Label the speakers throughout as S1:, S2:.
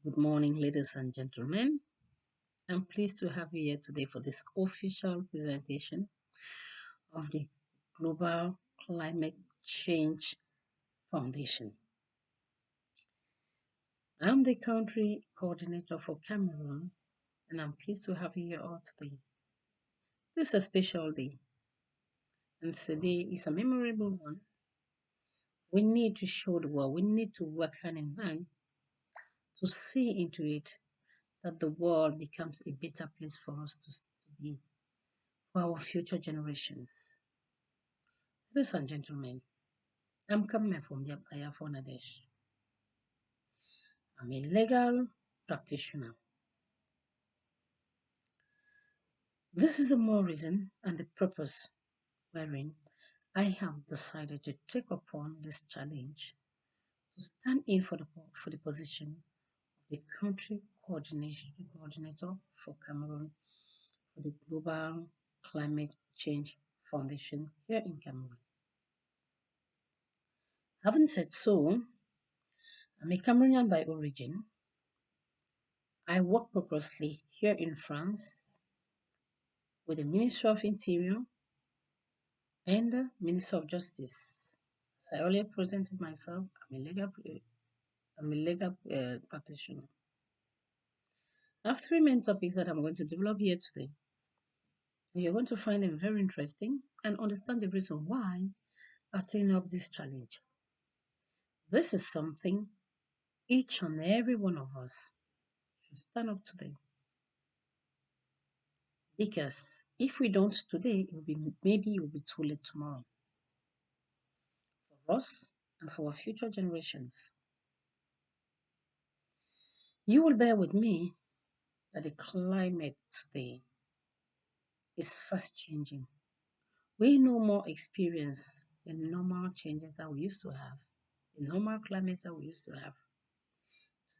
S1: Good morning, ladies and gentlemen. I'm pleased to have you here today for this official presentation of the Global Climate Change Foundation. I'm the country coordinator for Cameroon, and I'm pleased to have you here all today. This is a special day, and today is a memorable one. We need to show the world, we need to work hand in hand to see into it that the world becomes a better place for us to be, for our future generations. Ladies and gentlemen, I'm coming from the Ayafor Nadesh. I'm a legal practitioner. This is the more reason and the purpose wherein I have decided to take upon this challenge to stand in for the position of the country coordinator for Cameroon for the Global Climate Change Foundation here in Cameroon. Having said so, I'm a Cameroonian by origin. I work purposely here in France with the Ministry of Interior and the Minister of Justice. As I earlier presented myself, I'm a legal practitioner. I have three main topics that I'm going to develop here today. You're going to find them very interesting and understand the reason why I'm taking up this challenge. This is something each and every one of us should stand up today. Because if we don't today, maybe it will be too late tomorrow for us and for our future generations. You will bear with me that the climate today is fast changing. We no more experience the normal changes that we used to have, the normal climates that we used to have.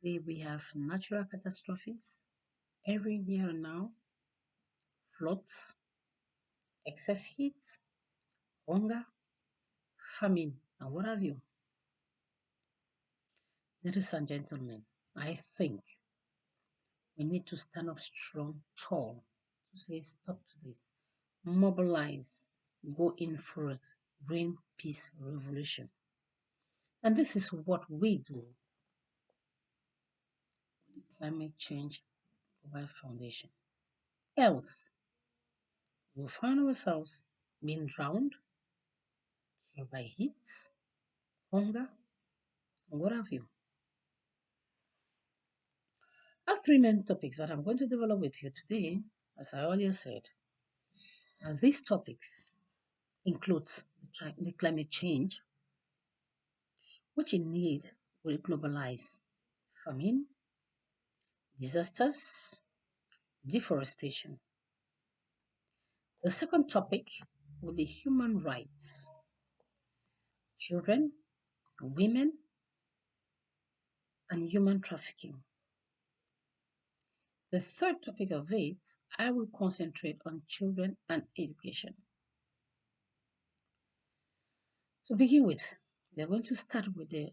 S1: Today we have natural catastrophes every year now, floods, excess heat, hunger, famine, and what have you. Ladies and gentlemen, I think we need to stand up strong, tall, to say stop to this, mobilize, go in for a green peace revolution. And this is what we do with the Climate Change Global Foundation. Else, we'll find ourselves being drowned, killed by heat, hunger, and what have you. I have three main topics that I'm going to develop with you today, as I earlier said. And these topics include the climate change, which in need will globalize famine, disasters, deforestation. The second topic will be human rights, children, women, and human trafficking. The third topic of it, I will concentrate on children and education. To begin with, we are going to start with the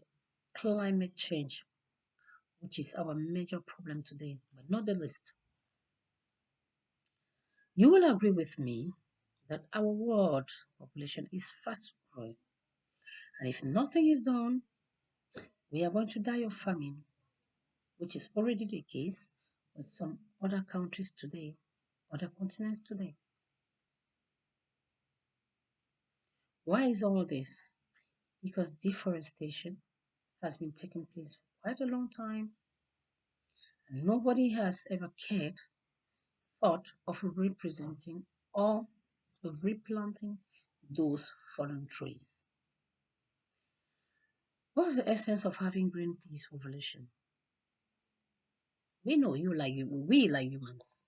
S1: climate change, which is our major problem today, but not the least. You will agree with me that our world population is fast growing. And if nothing is done, we are going to die of famine, which is already the case with some other countries today, other continents today. Why is all this? Because deforestation has been taking place for quite a long time, and nobody has ever thought of representing or replanting those fallen trees. What's the essence of having green peace revolution? We know we like humans.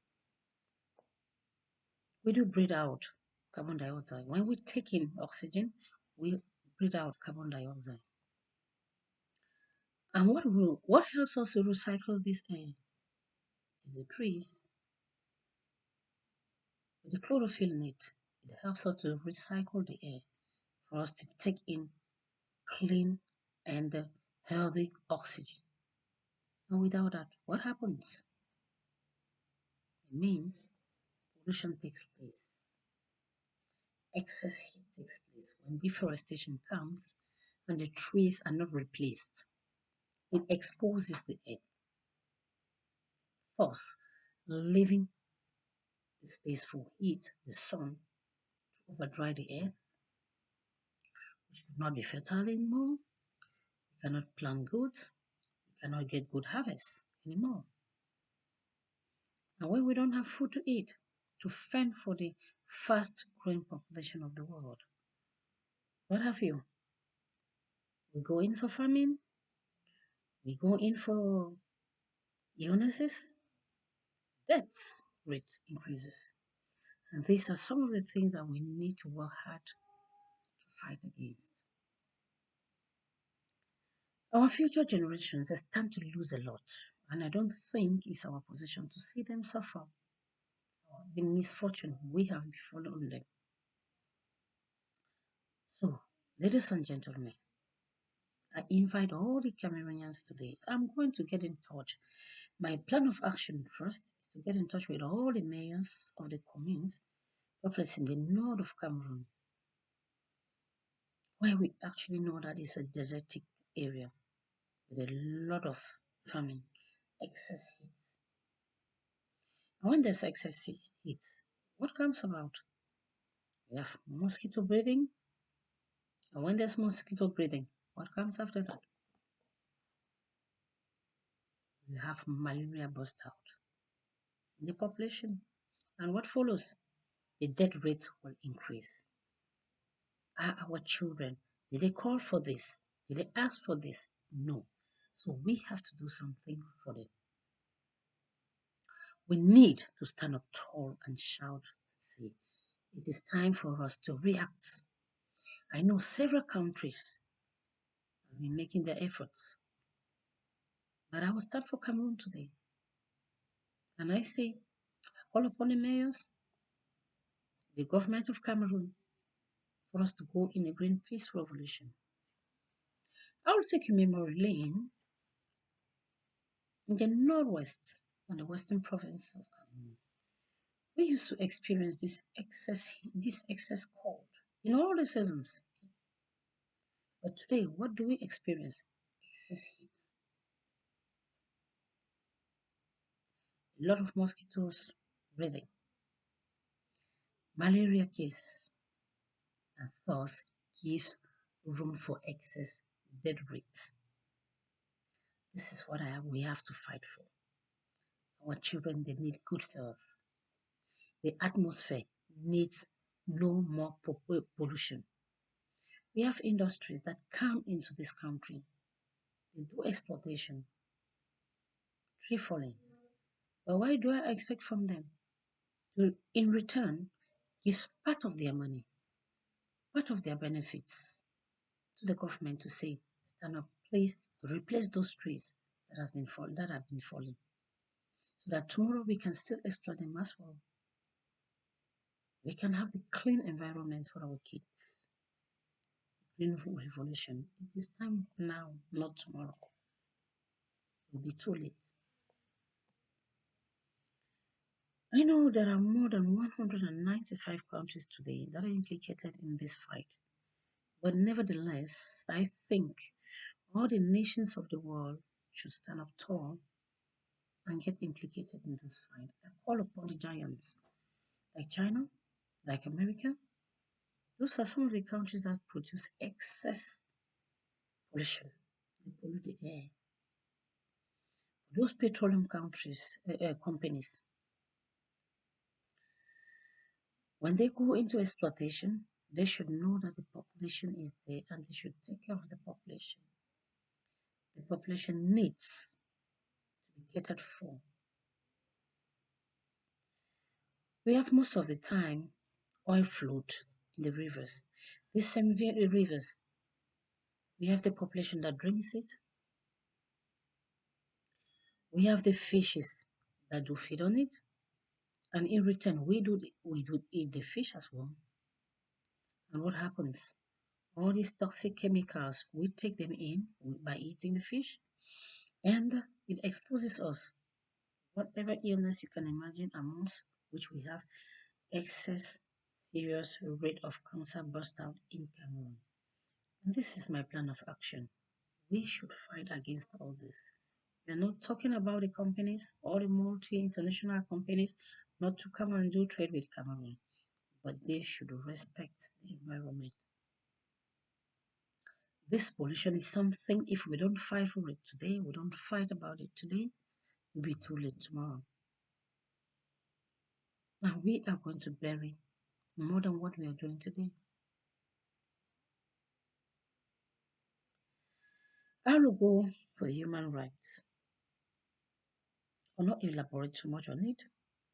S1: We do breathe out carbon dioxide. When we take in oxygen, we breathe out carbon dioxide. And what helps us to recycle this air? It is the trees with the chlorophyll in it. It helps us to recycle the air for us to take in clean and healthy oxygen. And without that, what happens? It means pollution takes place, excess heat takes place when deforestation comes and the trees are not replaced. It exposes the earth, thus leaving the space for heat, the sun, to overdry the earth, which could not be fertile anymore. We cannot plant goods, we cannot get good harvests anymore. And when we don't have food to eat, to fend for the fast growing population of the world, what have you? We go in for famine, we go in for illnesses, deaths rate increases. And these are some of the things that we need to work hard to fight against. Our future generations stand to lose a lot, and I don't think it's our position to see them suffer the misfortune we have befallen them. So, ladies and gentlemen, I invite all the Cameroonians today. I'm going to get in touch. My plan of action first is to get in touch with all the mayors of the communes in the north of Cameroon, where we actually know that it's a desertic area with a lot of famine, excess heat. And when there's excess heat, what comes about? We have mosquito breeding, and when there's mosquito breeding, what comes after that? We have malaria burst out in the population. And what follows? The death rate will increase. Are our children, did they call for this? Did they ask for this? No. So we have to do something for them. We need to stand up tall and shout and say, it is time for us to react. I know several countries have been making their efforts, but I will stand for Cameroon today. And I say, I call upon the mayors, the government of Cameroon, for us to go in a green peace revolution. I will take you memory lane in the northwest and the western province of Cameroon. We used to experience this excess cold in all the seasons. But today, what do we experience? Excess heat. A lot of mosquitoes breathing, malaria cases, and thus gives room for excess death rates. This is what we have to fight for. Our children, they need good health. The atmosphere needs no more pollution. We have industries that come into this country. They do exploitation, tree fallings. But why do I expect from them to, in return, give part of their money, part of their benefits to the government to say, stand up, please replace those trees that have been falling, so that tomorrow we can still exploit them as well. We can have the clean environment for our kids. Clean revolution. It is time now, not tomorrow. It will be too late. I know there are more than 195 countries today that are implicated in this fight. But nevertheless, I think all the nations of the world should stand up tall and get implicated in this fight. I call upon the giants like China, like America. Those are some of the countries that produce excess pollution. They pollute the air. Those petroleum companies, when they go into exploitation, they should know that the population is there and they should take care of the population. The population needs to be catered for. We have most of the time oil float in the rivers. These same rivers, we have the population that drinks it. We have the fishes that do feed on it. And in return, we do eat the fish as well. And what happens? All these toxic chemicals, we take them in by eating the fish. And it exposes us whatever illness you can imagine, amongst which we have excess serious rate of cancer burst out in Cameroon. And this is my plan of action. We should fight against all this. We are not talking about the companies or the multi-international companies not to come and do trade with Cameroon, but they should respect the environment. This pollution is something, if we don't fight for it today, we don't fight about it today, it'll be too late tomorrow. Now we are going to bury more than what we are doing today. I will go for human rights. I'll not elaborate too much on it.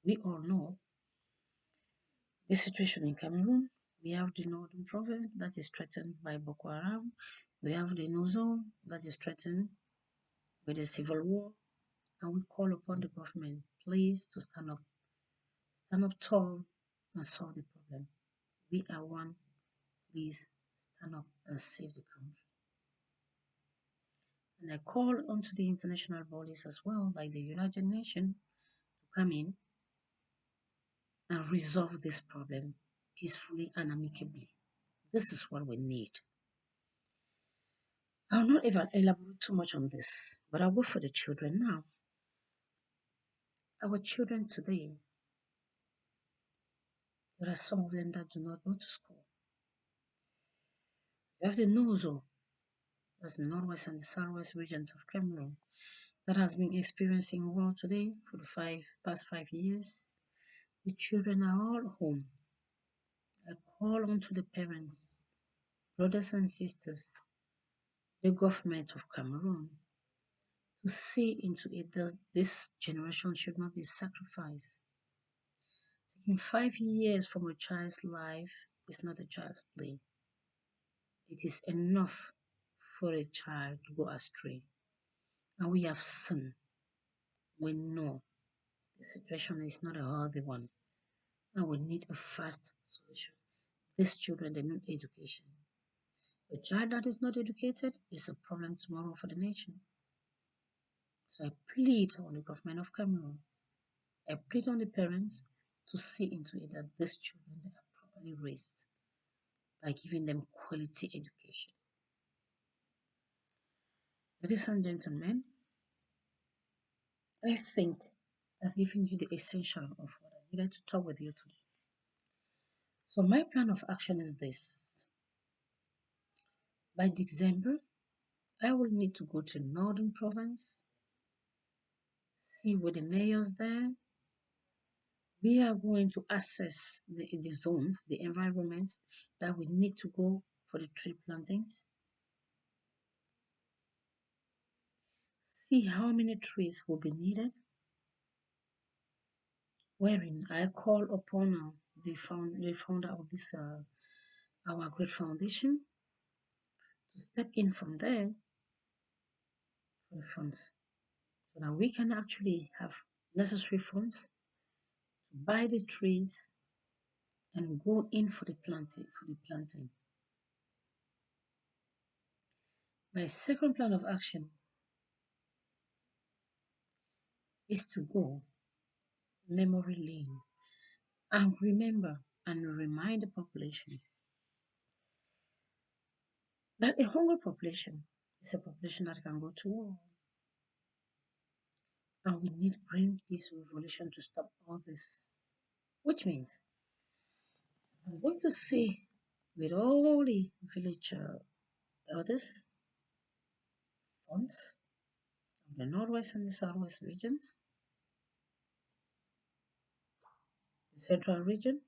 S1: We all know the situation in Cameroon. We have the northern province that is threatened by Boko Haram. We have the North Zone that is threatened with a civil war. And we call upon the government, please, to stand up tall and solve the problem. We are one. Please stand up and save the country. And I call onto the international bodies as well, like the United Nations, to come in and resolve this problem peacefully and amicably. This is what we need. I'll not even elaborate too much on this, but I'll go for the children now. Our children today, there are some of them that do not go to school. We have the Nozo, that's the northwest and the southwest regions of Cameroon, that has been experiencing war today for the past 5 years. The children are all home. I call on to the parents, brothers and sisters, the government of Cameroon, to see into it that this generation should not be sacrificed. Taking 5 years from a child's life is not a child's play. It is enough for a child to go astray. And we have seen, we know the situation is not a healthy one, and we need a fast solution. These children, they need education. A child that is not educated is a problem tomorrow for the nation. So I plead on the government of Cameroon, I plead on the parents to see into it that these children they are properly raised by giving them quality education. Ladies and gentlemen, I think I've given you the essential of what I needed to talk with you today. So my plan of action is this. By December, I will need to go to Northern Province, see with the mayors there. We are going to assess the zones, the environments that we need to go for the tree plantings. See how many trees will be needed. Wherein I call upon the founder of this our great foundation to step in from there for the funds, so that we can actually have necessary funds to buy the trees and go in for the planting. My second plan of action is to go memory lane and remember and remind the population that a hungry population is a population that can go to war. And we need green peace revolution to stop all this. Which means I'm going to see with all the village elders, funds of the northwest and the southwest regions, the central region,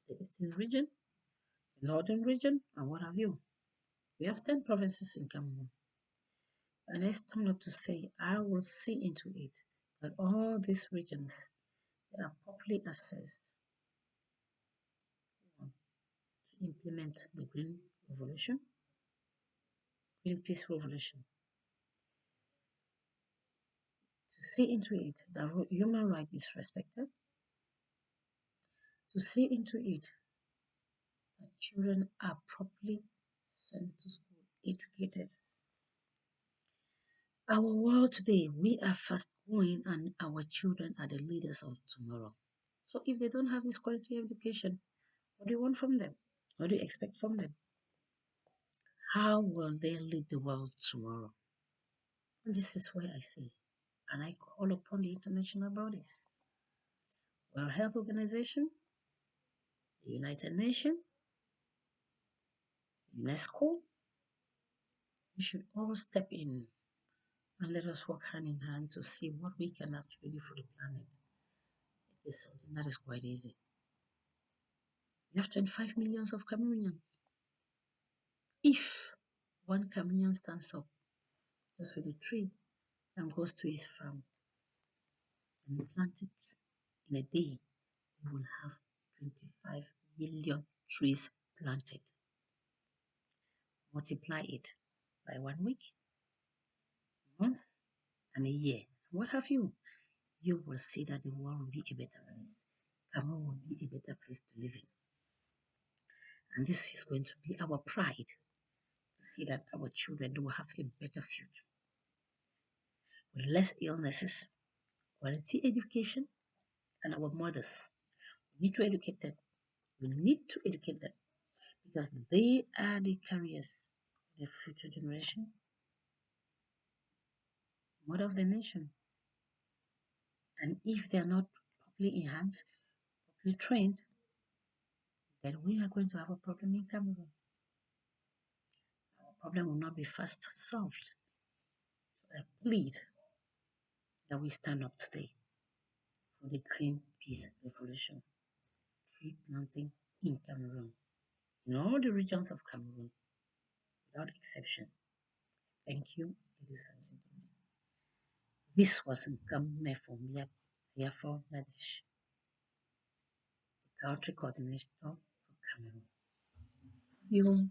S1: the eastern region, the northern region, and what have you. We have 10 provinces in Cameroon. And I stand up to say I will see into it that all these regions they are properly assessed to implement the green revolution, green peace revolution. To see into it that human rights is respected, to see into it that children are properly sent to school, educated, Our world today, we are fast growing and our children are the leaders of tomorrow. So if they don't have this quality education, what do you want from them? What do you expect from them? How will they lead the world tomorrow? And this is where I say, and I call upon the international bodies, World Health Organization, the United Nations, UNESCO. We should all step in and let us work hand in hand to see what we can actually do for the planet. It is something that is quite easy. We have 25 millions of Cameroonians. If one Cameroonian stands up just with a tree and goes to his farm and plants it in a day, we will have 25 million trees planted. Multiply it by 1 week, month, and a year. What have you? You will see that the world will be a better place. Cameroon will be a better place to live in. And this is going to be our pride to see that our children will have a better future with less illnesses, quality education, and our mothers. We need to educate them. We need to educate them because they are the carriers of the future generation, mother of the nation. And if they are not properly enhanced, properly trained, then we are going to have a problem in Cameroon. Our problem will not be fast solved. So I plead that we stand up today for the green peace revolution, tree planting in Cameroon, in all the regions of Cameroon, without exception. Thank you, ladies and gentlemen. This was Nkame from Ayafor, Nadesh, the country coordinator for Cameroon. You